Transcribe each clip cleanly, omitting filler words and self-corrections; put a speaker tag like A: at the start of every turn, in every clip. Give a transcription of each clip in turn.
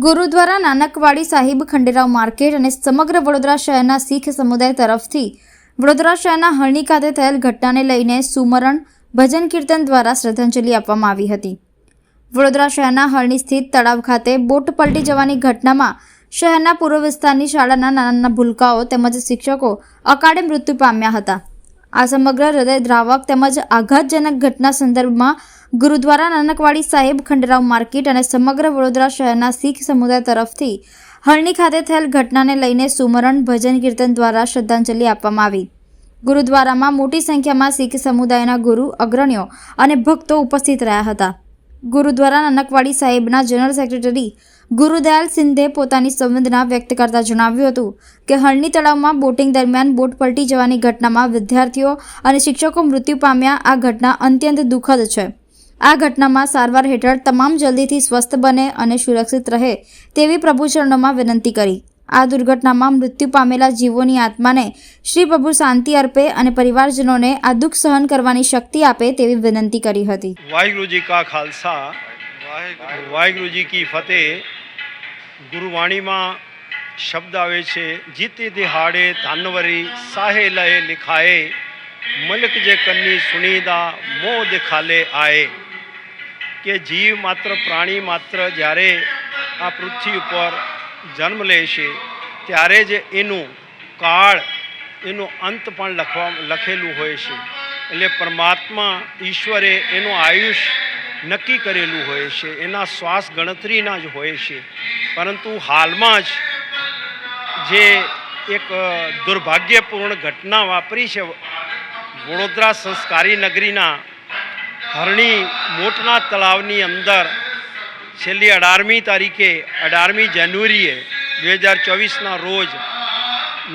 A: Gurdwara Nanakwadi Sahib Khanderao market અને સમગ્ર વડોદરા શહેરના શીખ સમુદાય તરફથી વડોદરા શહેરના હરણી ખાતે થયેલ ઘટનાને લઈને સુમરણ ભજન કીર્તન દ્વારા શ્રદ્ધાંજલિ આપવામાં આવી હતી। વડોદરા શહેરના હરણી સ્થિત તળાવ ખાતે બોટ પલટી જવાની ઘટનામાં શહેરના પૂર્વ વિસ્તારની શાળાના નાના ભૂલકાઓ તેમજ શિક્ષકો અકાળે મૃત્યુ પામ્યા હતા। આ સમગ્ર હૃદયદ્રાવક તેમજ આઘાતજનક ઘટના સંદર્ભમાં ગુરુદ્વારા નાનકવાડી સાહિબ ખંડેરાવ માર્કેટ અને સમગ્ર વડોદરા શહેરના શીખ સમુદાય તરફથી હરણી ખાતે થયેલ ઘટનાને લઈને સુમરણ ભજન કીર્તન દ્વારા શ્રદ્ધાંજલિ આપવામાં આવી। ગુરુદ્વારામાં મોટી સંખ્યામાં શીખ સમુદાયના ગુરુ અગ્રણીઓ અને ભક્તો ઉપસ્થિત રહ્યા હતા। ગુરુદ્વારા નાનકવાડી સાહિબના જનરલ સેક્રેટરી ગુરુદયાલ સિંધે પોતાની સંવેદના વ્યક્ત કરતા જણાવ્યું હતું કે હરણી તળાવમાં બોટિંગ દરમિયાન બોટ પલટી જવાની ઘટનામાં વિદ્યાર્થીઓ અને શિક્ષકો મૃત્યુ પામ્યા। આ ઘટના અત્યંત દુઃખદ છે। આ ઘટનામાં સારવાર હેઠળ તમામ જલ્દીથી સ્વસ્થ બને અને સુરક્ષિત રહે તેવી પ્રભુ ચરણોમાં વિનંતી કરી। આ દુર્ઘટનામાં મૃત્યુ પામેલા જીવોની આત્માને શ્રી પ્રભુ શાંતિ અર્પે અને પરિવારજનોને આ દુઃખ સહન કરવાની શક્તિ આપે તેવી વિનંતી કરી હતી।
B: वाहिगुरु जी का खालसा वाहिगुरु जी की फतेह। गुरुवाणी में शब्द आवे छे, जीते दिहाड़े धानवरी साहे लहे लिखाए, मलक जे कन्नी सुनीदा मोह दिखाले आए। के जीव मात्र प्राणी मात्र જ્યારે આ પૃથ્વી ઉપર જન્મ લે છે ત્યારે જ એનું કાળ એનો અંત પણ લખેલું હોય છે। એટલે પરમાત્મા ઈશ્વરે એનું આયુષ્ય નક્કી કરેલું હોય છે, એના શ્વાસ ગણતરીના જ હોય છે। પરંતુ હાલમાં જ જે એક દુર્ભાગ્યપૂર્ણ ઘટના વાપરી છે વડોદરા સંસ્કારી નગરીના હરણી મોટના તળાવની અંદર છેલ્લી 18મી તારીખે 18મી જાન્યુઆરીએ 2024ના રોજ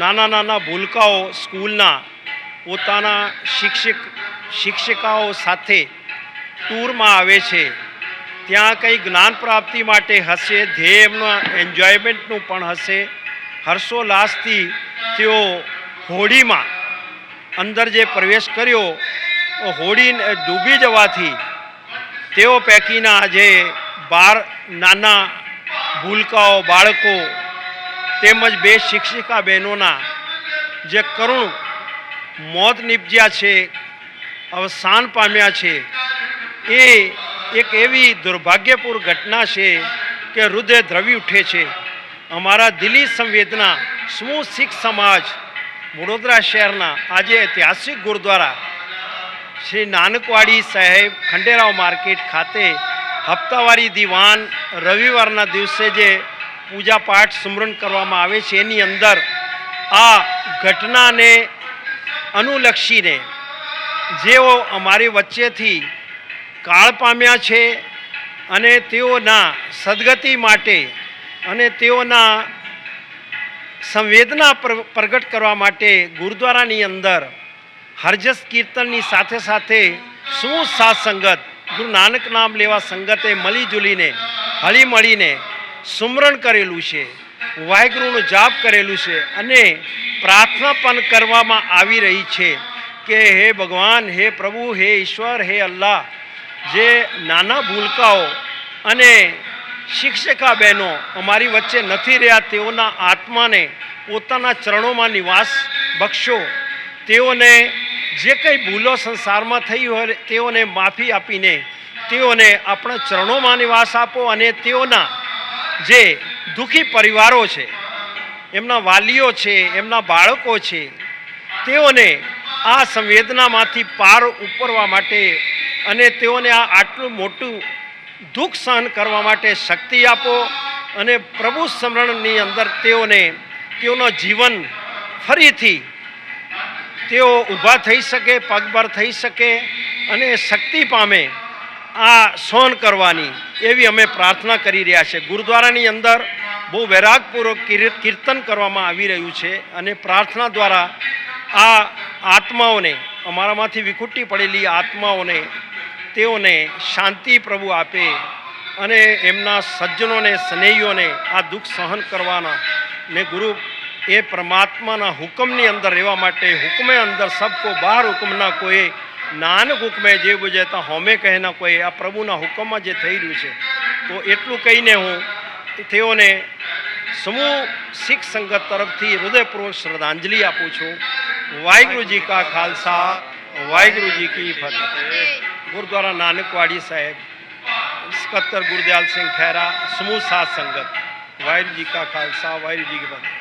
B: નાના ભૂલકાઓ સ્કૂલના પોતાના શિક્ષિકાઓ સાથે ટૂરમાં આવે છે। ત્યાં કંઈ જ્ઞાન પ્રાપ્તિ માટે હશે, ધ્યેય એમના એન્જોયમેન્ટનું પણ હશે। હર્ષોલ્લાસથી તેઓ હોડીમાં અંદર જે પ્રવેશ કર્યો, હોડી ડૂબી જવાથી તેઓ પૈકીના જે 12 નાના ભૂલકાઓ બાળકો તેમજ 2 શિક્ષિકા બહેનોના જે કરુણ મોત નીપજ્યા છે, અવસાન પામ્યા છે, એ એક એવી દુર્ભાગ્યપૂર્ણ ઘટના છે કે હૃદય દ્રવી ઉઠે છે। અમારા દિલી સંવેદના સમૂહ શીખ સમાજ વડોદરા શહેરના આજે ઐતિહાસિક ગુરુદ્વારા શ્રી નાનકવાડી સાહેબ ખંડેરાવ માર્કેટ ખાતે હપ્તાવારી દીવાન રવિવારના દિવસે જે પૂજા પાઠ સુમરણ કરવામાં આવે છે એની અંદર આ ઘટનાને અનુલક્ષીને જેઓ અમારી વચ્ચેથી કાળ પામ્યા છે અને તેઓના સદગતિ માટે અને તેઓના સંવેદના પ્રગટ કરવા માટે ગુરુદ્વારાની અંદર હરજસ કીર્તનની સાથે સાથે શું સાત સંગત ગુરુ નાનક નામ લેવા સંગતે મળીજુલીને હળીમળીને સુમરણ કરેલું છે, વાહેગુરુનો જાપ કરેલું છે અને પ્રાર્થના પણ કરવામાં આવી રહી છે કે હે ભગવાન, હે પ્રભુ, હે ઈશ્વર, હે અલ્લાહ, જે નાના ભૂલકાઓ અને શિક્ષિકા બહેનો અમારી વચ્ચે નથી રહ્યા તેઓના આત્માને પોતાના ચરણોમાં નિવાસ બક્ષો। તેઓને જે કંઈ ભૂલો સંસારમાં થઈ હોય તેઓને માફી આપીને તેઓને આપણા ચરણોમાં નિવાસ આપો અને તેઓના જે દુઃખી પરિવારો છે, એમના વાલીઓ છે, એમના બાળકો છે, તેઓને આ સંવેદનામાંથી પાર ઉપરવા માટે અને તેઓને આ આટલું મોટું દુઃખ સહન કરવા માટે શક્તિ આપો અને પ્રભુ સ્મરણની અંદર તેઓનું જીવન ફરીથી તેઓ ઊભા થઈ શકે, પગભર થઈ શકે અને શક્તિ પામે આ સહન કરવાની એવી અમે પ્રાર્થના કરી રહ્યા છે। ગુરુદ્વારાની અંદર બહુ વૈરાગપૂર્વક કીર્તન કરવામાં આવી રહ્યું છે અને પ્રાર્થના દ્વારા આ આત્માઓને, અમારામાંથી વિખૂટી પડેલી આત્માઓને તેઓને શાંતિ પ્રભુ આપે અને એમના સજ્જનોને, સ્નેહીઓને આ દુઃખ સહન કરવાના ને ગુરુ એ પરમાત્માના હુકમની અંદર રહેવા માટે, હુકમે અંદર સબકો બહાર હુકમના કોઈ નાનક હુકમે જે બુજે તો હોમે કહે ના કોઈ આ પ્રભુના હુકમમાં જે થઈ રહ્યું છે તો એટલું કહીને હું તેઓને સમૂહ શીખ સંગત તરફથી હૃદયપૂર્વક શ્રદ્ધાંજલિ આપું છું. વાહિગુરુ જી કા ખાલસા વાહિગુરુ જી કી ફતેહ. ગુરુદ્વારા નાનકવાડી સાહેબ સ્કત્તર ગુરદયાલ સિંહ ખેરા સમૂહ સાથ સંગત. वाहिगुरु जी का खालसा वाहिगुरु जी की फतेह.